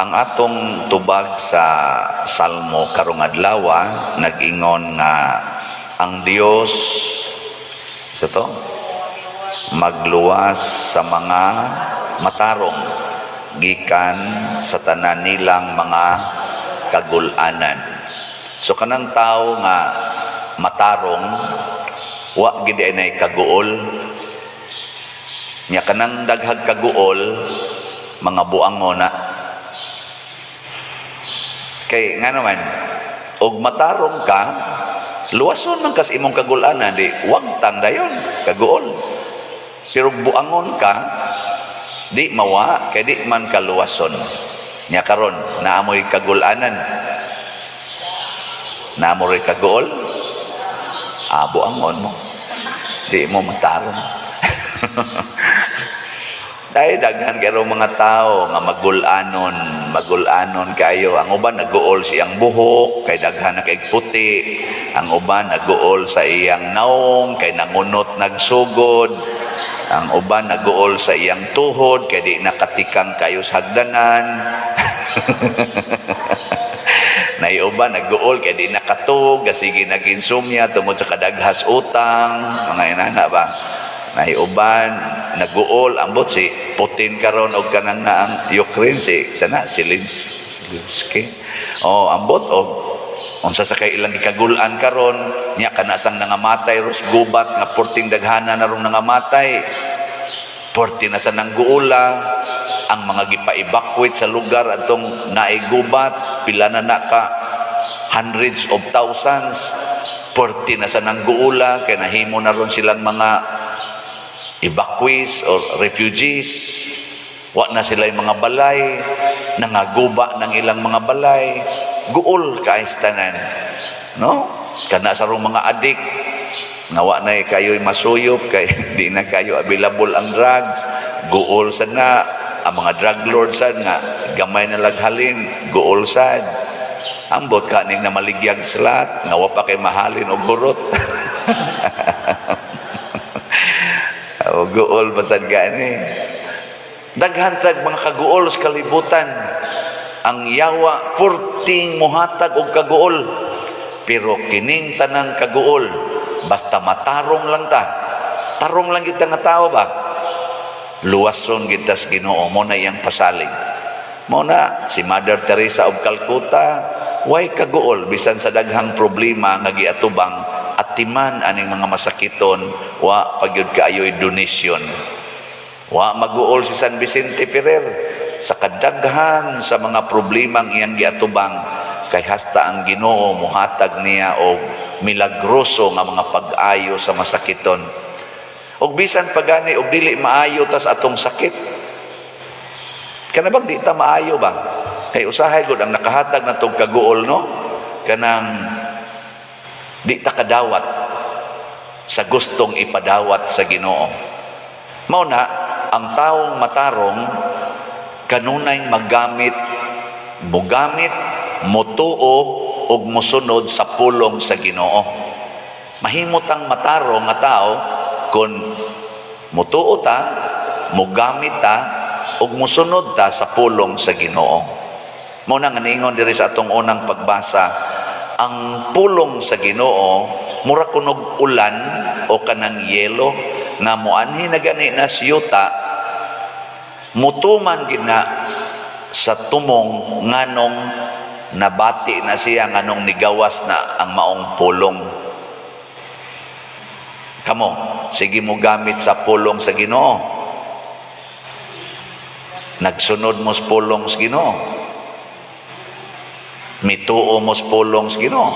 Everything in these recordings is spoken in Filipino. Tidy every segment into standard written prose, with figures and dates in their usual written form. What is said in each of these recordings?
Ang atong tubag sa Salmo karong adlaw nag-ingon nga ang Dios sa to magluwas sa mga matarong gikan sa tanan nilang mga kagul-anan. So kanang tao nga matarong wa gid ay kaguol nya kanang daghag kaguol mga buangon na. Kay nga naman, og matarong ka, luwason man kas imong kagul-anan, di wag tang dayon, kaguol. Pero buangon ka, di mawa, kay di man kaluwason. Nya karon, naamoy kagul-anan. Naamoy kaguol, buangon mo. Di mo matarong. Dahil daghan kayo mga tao nga magulanon kayo. Ang uban naguol siyang buhok, kay daghan na kay puti. Ang uban naguol sa iyang naong, kay nangunot nagsugod. Ang uban naguol sa iyang tuhod, kay di nakatikang kayo sa hagdanan. Naiuban naguol, kay di nakatug, sige nag-insomnia, tungod sa kadaghas utang, mga inana ba? Naiuban naguol ambot si Putin karon og kanang naang Ukraine si Zelensky ambot og unsa sa kay ilang gikagulan karon nya kanasang nangamatay ros gubat nga porting daghana na rong nangamatay porti na sa nangguula ang mga gipa-evacuate sa lugar atong naay gubat pila na ka hundreds of thousands porti na sa nangguula kay nahimo na ron silang mga evacuees or refugees. Wa na sila yung mga balay, nangaguba ng ilang mga balay, guol kaistanan. No? Kana sa rong mga adik, nga wa na kayo'y masuyop, kay di na kayo available ang drugs, guol sad na, ang mga drug lords sad nga, gamay na laghalin, guol sad. Ambot ka ning na maligyag slat, nga wa pa kay mahalin og hurot. Guol basad gani. Daghantag mga kaguol sa kalibutan. Ang yawa purting muhatag og kaguol. Pero kining tanang kaguol basta matarong lang ta. Tarong lang kita nga tao ba? Luwason kita sa Ginoo mo na iyang pasalig. Mo na si Mother Teresa of Calcutta way kaguol bisan sa daghang problema nga giatubang atiman aning mga masakiton wa pagyud kaayoy donation wa maguol si San Vicente Ferrer sa kadaghan sa mga problemang iyang giatubang kay hasta ang Ginoo muhatag niya og milagroso nga mga pag-ayo sa masakiton og bisan pagani og dili maayo tas atong sakit kanabang di ta maayo ba kay usahay gud ang nakahatag na tog kaguol no kanang di ta kadawat sa gustong ipadawat sa Ginoo. Mao na ang taong matarong kanunay mugamit, motuo ug mosunod sa pulong sa Ginoo. Mahimot ang matarong nga tao kun motuo ta, mugamit ta ug mosunod ta sa pulong sa Ginoo. Mao na nga niingon diri sa atong unang pagbasa ang pulong sa Ginoo mura kunog ulan o kanang yelo nga moanhi na gani na siyuta mutuman gina sa tumong nganong nabati na siya nganong nigawas na ang maong pulong. Kamo sige mo gamit sa pulong sa Ginoo, nagsunod mo sa pulong sa Ginoo, mituo mo sa pulong sa Ginoo.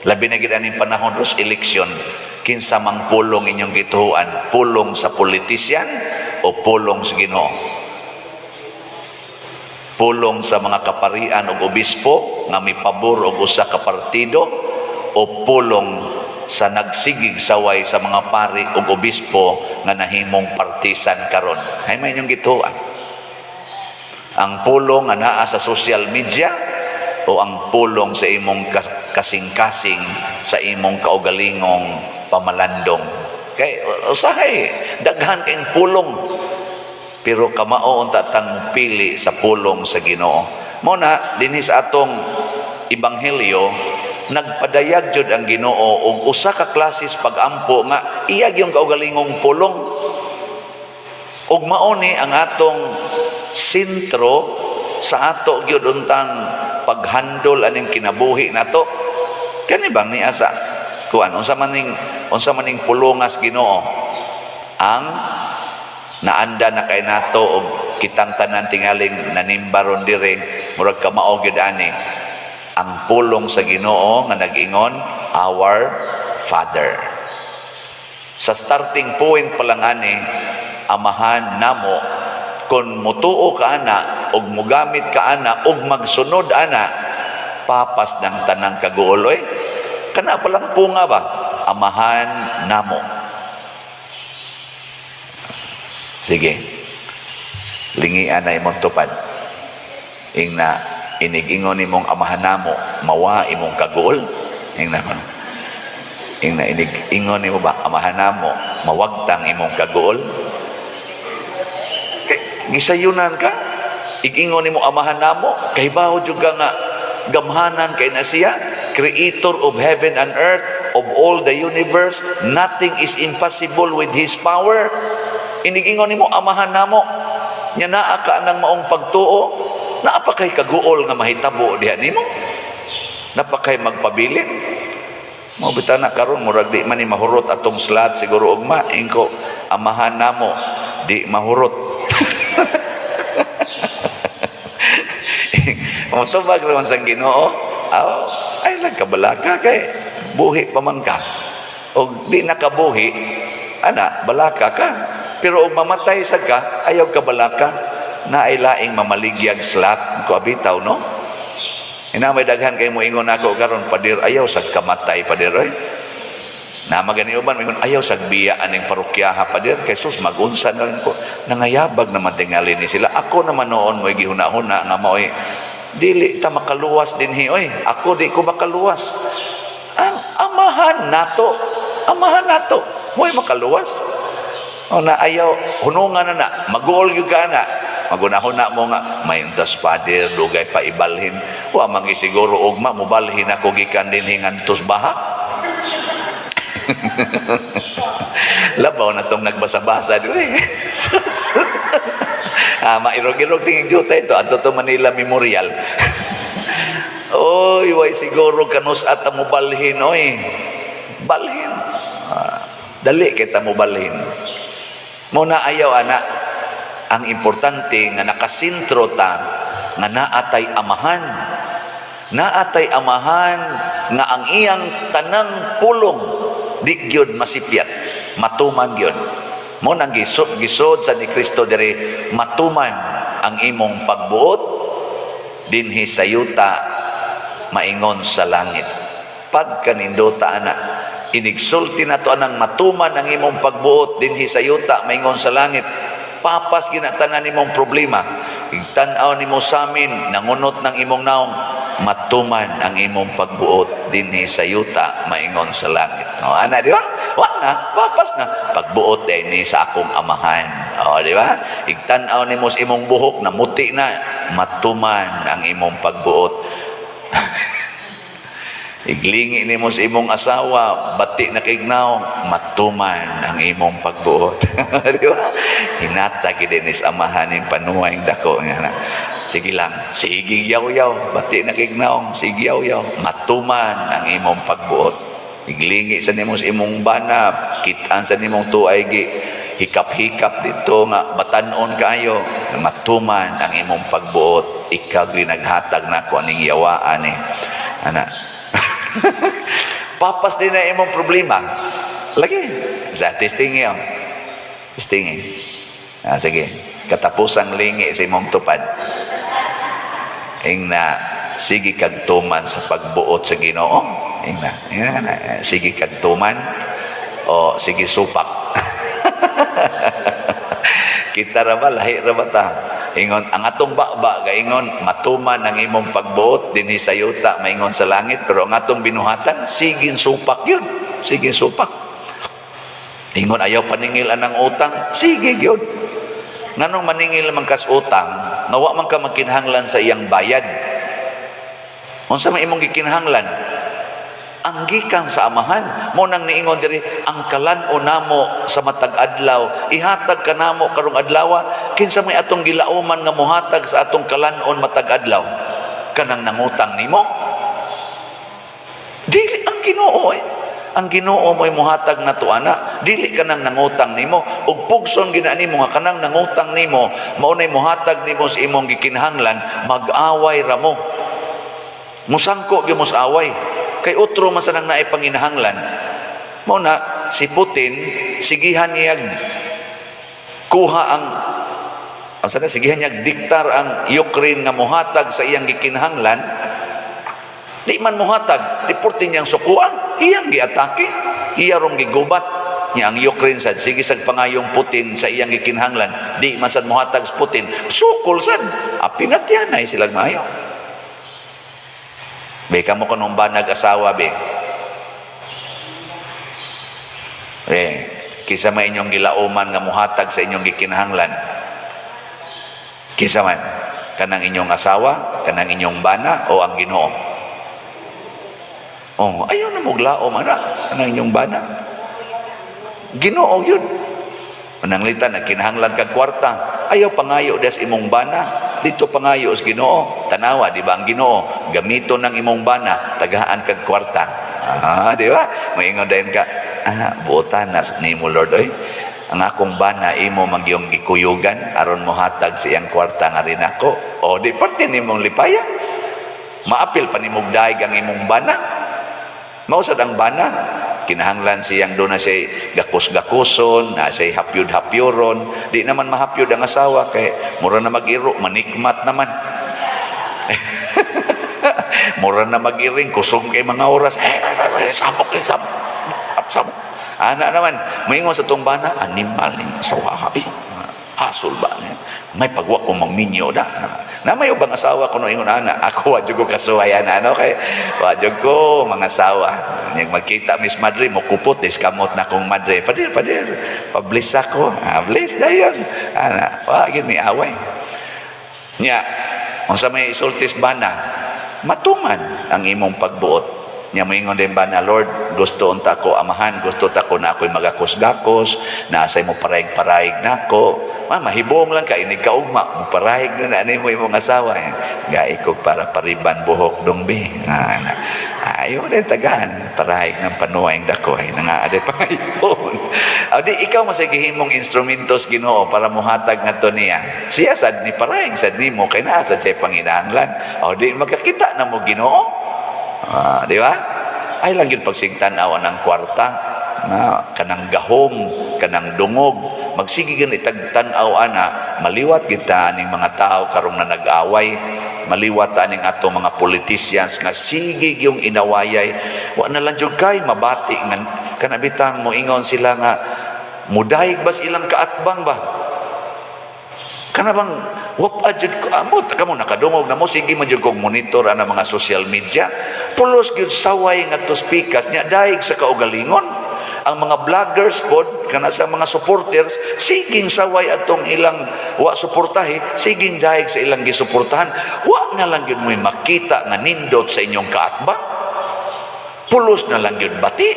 Labi na gid aning panahon ros eleksyon, kinsa mang pulong inyong gituhuan, pulong sa politisyan o pulong sa Ginoo? Pulong sa mga kaparian o obispo nga mipabor og usa ka partido o pulong sa nagsigig saway sa mga pari o obispo nga nahimong partisan karon? Hay may inyong gituhuan? Ang pulong nga naa sa social media o ang pulong sa imong kasing-kasing sa imong kaugalingong pamalandong? Kay usahay daghan kayong pulong pero kamao unta tang pili sa pulong sa Ginoo. Mo na dinhi sa atong ebanghelyo, nagpadayag jud ang Ginoo og usa ka klases pag-ampo nga iyag yung kaugalingong pulong. Ug mao ni ang atong sentro sa ato gyud untang paghandol aning kinabuhi nato. Kani bang ni asa kuan unsa maning pulongas Ginoo ang naanda na kay nato og kitang tanan tingaling nanimbaron dire murag kamao gyud ani ang pulong sa Ginoo nga nag-ingon, Our Father. Sa starting point pa lang ani, amahan namo, kung mutuo ka ana, og mugamit ka ana, og magsunod ana, papas ng tanang kaguoloy. Kana palang punga ba? Amahan namo. Sige. Lingian na imong tupad. Ingna, inig-ingon imong amahan namo, mawa imong kaguol. Ingna ko. Ingna, inig-ingon imo ba, amahan namo, mawagtang imong kaguol. Gisayunan ka, igingon imo amahan namo, kay baho juga nga gamhanan kay na siya, creator of heaven and earth, of all the universe, nothing is impossible with His power. Inig-ingon imo amahan namo, nya naa ka nang maong pagtuo, naapakay kaguol nga mahitabo diha nimo, napakay magpabilin. Mo bitana karon murag di man ni mahurot atong slot siguro ugma ingko amahan namo di mahurot. Mutubag naman sa Ginoo, ay nagkabalaka kay buhi pa man ka. O di nakabuhi, ana, balaka ka. Pero og mamatay sa ka, ayaw ka balaka, na ay laing mamaligyag slat, ko abitaw, no? Inamay daghan kay mo ingon ako karon padir, ayaw sa kamatay padir, eh. Na magani uban mingon ayaw sagbiya aning parokyaha padir kay sus magunsa na rin ko nangayabag naman tingali ni sila ako naman noon mo gihuna-huna nga maoy dili ta makaluwas dinhi oy ako di ko makaluwas ang amahan nato mo'y makaluwas o na ayaw hunungan na maguol gyud ka na magunahuna mo nga may untas padir dugay pa ibalhin wa mangi siguro ugma mobalhin ako gikan dinhi ngantos baha. Labaw na tong nagbasa-basa dire. Mairog-irog tingin juta ito ato to Manila Memorial. Oy, way siguro kanus at mo balhin oy. Balhin. Dali kita mo balhin. Muna ayaw ana ang importante nga nakasintro ta nga naatay amahan. Naatay amahan nga ang iyang tanang pulong di gyud masipyat matuman gyud mo nang gisod sa ni Kristo diri matuman ang imong pagbuot dinhi sa yuta maingon sa langit pagkanindota ana inigsulti nato anang matuman ang imong pagbuot dinhi sa yuta maingon sa langit papas ginatanan nimong problema igtan-aw nimo sa amin nangunot ng imong naong matuman ang imong pagbuot dinhi sa yuta maingon sa langit. O ana di ba? Wa na papas na pagbuot dinhi sa akong amahan. O di ba? Igtan-aw nimo sa imong buhok na muti na matuman ang imong pagbuot. Iglingi nimo sa imong asawa bati na kignaw matuman ang imong pagbuot. Di ba? Hinata gid ni sa amahan ning panuway dako nga na. Sige lang, sige yaw-yaw, bati na kignaong, sige yaw-yaw, matuman ang imong pagbuot. Iglingi sa nimong imong banap, kitaan sa nimong tuay gi, hikap-hikap dito nga, batanon kayo, matuman ang imong pagbuot. Ikaw ginaghatag na ko aning yawaan eh. Ana. Papas din na imong problema. Lagi, sa testing yun. Testing sige, katapusang lingi sa imong tupad. Ingna sige kag tuman sa pagbuot sa Ginoo. Ingna sige kag tuman o sige supak. Kita ra ba lahi ra ba ta? Ingon ang atong baba gaingon matuman ang imong pagbuot dinhi sa yuta maingon sa langit pero ang atong binuhatan sige supak yun. Sige supak. Ingon ayaw paningil anang utang sige gyud. nganong maningil man kas utang nga wa man ka makinahanglan sa iyang bayad. Unsa may imong gikinahanglan? Ang gikan sa amahan. Mo nang niingon diri, ang kalan-o namo sa matag adlaw ihatag kanamo karong adlaw. Kinsa may atong gilauman nga mohatag sa atong kalan-on matag adlaw? Kanang nangutang nimo? Dili ang Ginoo Ang Ginoo mo'y muhatag na to, ana. Dili ka nang nangutang nimo. Ug pugson gina nimo nga kanang nangutang nimo, maunay muhatag nimo sa imong gikinahanglan, mag-away ra mo. Musangko gyud mo sa away. Kay utro man sa nang naay panginahanglan. Mao na si Putin sigihan niya kuha ang sigihan niya diktar ang Ukraine nga muhatag sa iyang gikinahanglan. Di man muhatag, reportin niyang sukuan, iyang giatake, iya rong gigubat niya ang Ukraine sad. Sige sad pangayong Putin sa iyang gikinahanglan, di man sad muhatag sa Putin, sukol sad, apinatyan ay silang maayo. Be, kamo kanong ba nag-asawa, be? Kisa may inyong gilauman nga muhatag sa inyong gikinahanglan. Kisa man, kanang inyong asawa, kanang inyong bana, o ang Ginoo? Oh, ayaw na muglaom, ana, kanang inyong bana. Ginoo yun. Mananglitan, nagkinahanglan kag kwarta, ayaw pangayo des imong bana. Dito pangayo sa Ginoo. Tanawa, di ba ang Ginoo? Gamito ng imong bana, tagaan kag kwarta. Di ba? Maingon din ka, buotan na nimo Lord, oy. Ang akong bana, imo magyong gikuyugan, aron mo hatag siyang kwarta nga rin ako. O, di parte nimong lipaya. Maapil pa nimong daig ang imong bana. Mausad ang bana, kinahanglan siyang doon na siya gakus-gakuson, na siya hapyod-hapyoron. Di naman mahapyod ang asawa, kay mura na mag-iro, manikmat naman. Mura na mag-iring, kusong kay mga oras, sabok. Ana naman, maingon sa itong bana, animal yung asawa, hasol ba? May pagwa kong magminyo na. Na may ubang asawa ko no ingon ana, ako wadyo ko kasuwayan ano kay wadyo ko mga asawa. Nya magkita Miss Madre mo kupot kamot na kong Madre. Padir pablis ako. Bless dayon. Ana, wa gid mi away. Nya unsa may isultis bana, matuman ang imong pagbuot. Nya moingon din ba na Lord, gusto unta ko amahan, gusto ta ko na ako'y magakos-gakos, na asay mo paraig-paraig nako. Mahibong lang ka inig kaugma, mo paraig na ani mo imong asawa. Gai ko para pariban buhok dongbe. Ayo din tagaan, paraig ng panuwaing dako ay nangaade pangayon. Adi ikaw masagihimong instrumentos Ginoo para muhatag ngadto niya. Siya sad ni paraig sad nimo kay naa sad say panginahanglan. O di magkakita na mo Ginoo. Di ba? Ay lang yun pagsigtanaw ng kwarta na kanang gahom, kanang dungog, magsigigan itagtanaw ana, maliwat kita aning mga tao karong na nag-away, maliwat aning ato mga politicians nga sigig yung inawayay, wa na lang jud kay mabati nga kanabitang mo ingon sila nga mudayeg bas ilang kaatbang ba? Kanabang wap ajud ko amot kamo nakadungog na mo sige man jud kog monitor ana mga social media pulos gyud saway nga to speakers nya daig sa kaugalingon ang mga vloggers pod kana sa mga supporters siging saway atong ilang wa suportahi siging daig sa ilang gisuportahan wa na lang gyud mo makita nga nindot sa inyong kaatbang pulos na lang gyud bati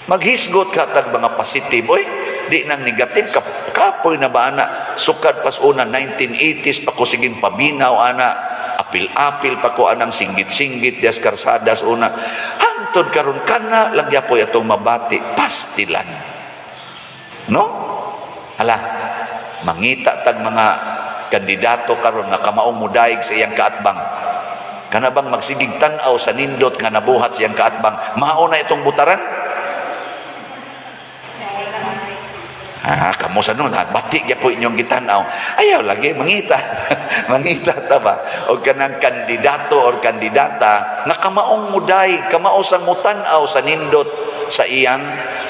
maghisgot ka tag mga positive oy di nang negative kapoy na ba ana sukad pas una 1980s pa ko siging pabinaw ana apil-apil pa ko anang singgit-singgit des karsadas una hantod karon kana lang yapoy atong mabati pastilan no hala mangita tag mga kandidato karon nga kamaong mudayeg sa iyang kaatbang kana bang magsigig tan-aw sa nindot nga nabuhat sa iyang kaatbang mao na itong butaran. Kamu sa nun, batik ya po inyong gitanaw. Ayaw lagi, mangita. Mangita ta ba? O kanang kandidato or kandidata, na kamaong muday, kamaosang mutanaw sa nindot sa iyang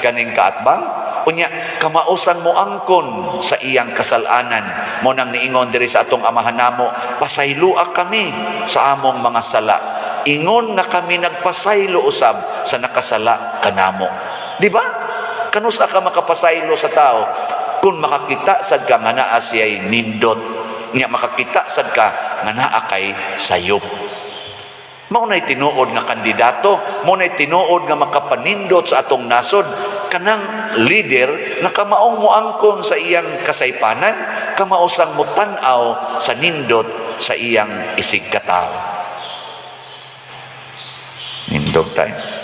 kaning kaatbang. Unya, kamaosang mo angkon sa iyang kasalanan. Mo nang niingon diri sa atong amahan namo, pasaylua kami sa among mga sala. Ingon nga kami nagpasaylo usab sa nakasala kanamo. Di ba? Kanusa ka makapasaylo sa tao kung makakita sad ka nga naa siya'y nindot, nga makakita sad ka nga naa kay sayop. Maunay tinuod nga kandidato, maunay tinuod nga makapanindot sa atong nasod, kanang leader na kamaong muangkon sa iyang kasaypanan, kamausang mutanaw sa nindot sa iyang isig katao. Nindot time.